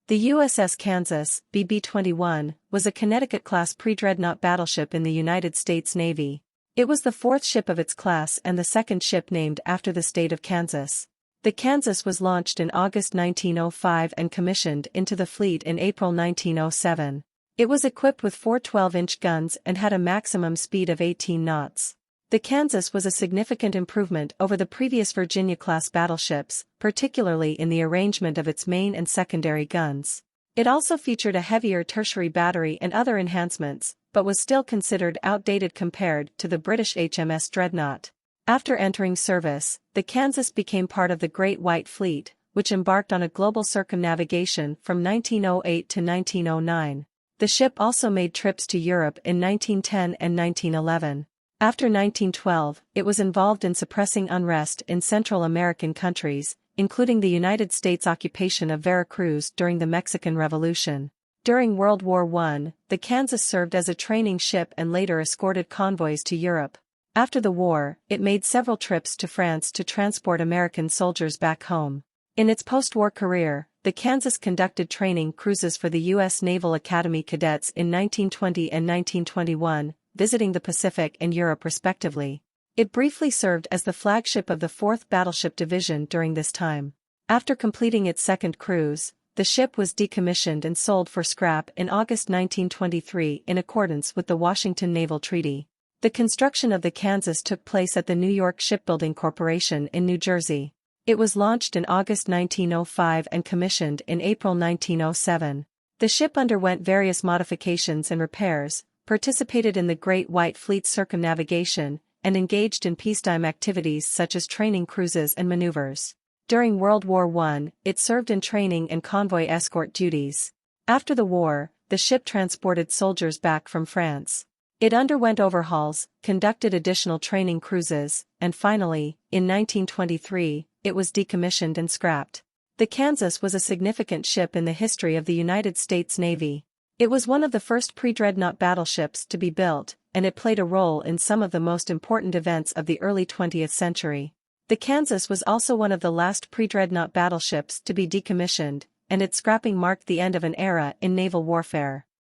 The USS Kansas, BB-21, was a Connecticut-class pre-dreadnought battleship in the United States Navy. It was the fourth ship of its class and the second ship named after the state of Kansas. The Kansas was launched in August 1905 and commissioned into the fleet in April 1907. It was equipped with four 12-inch guns and had a maximum speed of 18 knots. The Kansas was a significant improvement over the previous Virginia-class battleships, particularly in the arrangement of its main and secondary guns. It also featured a heavier tertiary battery and other enhancements, but was still considered outdated compared to the British HMS Dreadnought. After entering service, the Kansas became part of the Great White Fleet, which embarked on a global circumnavigation from 1908 to 1909. The ship also made trips to Europe in 1910 and 1911. After 1912, it was involved in suppressing unrest in Central American countries, including the United States occupation of Veracruz during the Mexican Revolution. During World War I, the Kansas served as a training ship and later escorted convoys to Europe. After the war, it made several trips to France to transport American soldiers back home. In its post-war career, the Kansas conducted training cruises for the U.S. Naval Academy cadets in 1920 and 1921, visiting the Pacific and Europe respectively. It briefly served as the flagship of the 4th Battleship Division during this time. After completing its second cruise, the ship was decommissioned and sold for scrap in August 1923 in accordance with the Washington Naval Treaty. The construction of the Kansas took place at the New York Shipbuilding Corporation in New Jersey. It was launched in August 1905 and commissioned in April 1907. The ship underwent various modifications and repairs, participated in the Great White Fleet circumnavigation, and engaged in peacetime activities such as training cruises and maneuvers. During World War I, it served in training and convoy escort duties. After the war, the ship transported soldiers back from France. It underwent overhauls, conducted additional training cruises, and finally, in 1923, it was decommissioned and scrapped. The Kansas was a significant ship in the history of the United States Navy. It was one of the first pre-dreadnought battleships to be built, and it played a role in some of the most important events of the early 20th century. The Kansas was also one of the last pre-dreadnought battleships to be decommissioned, and its scrapping marked the end of an era in naval warfare.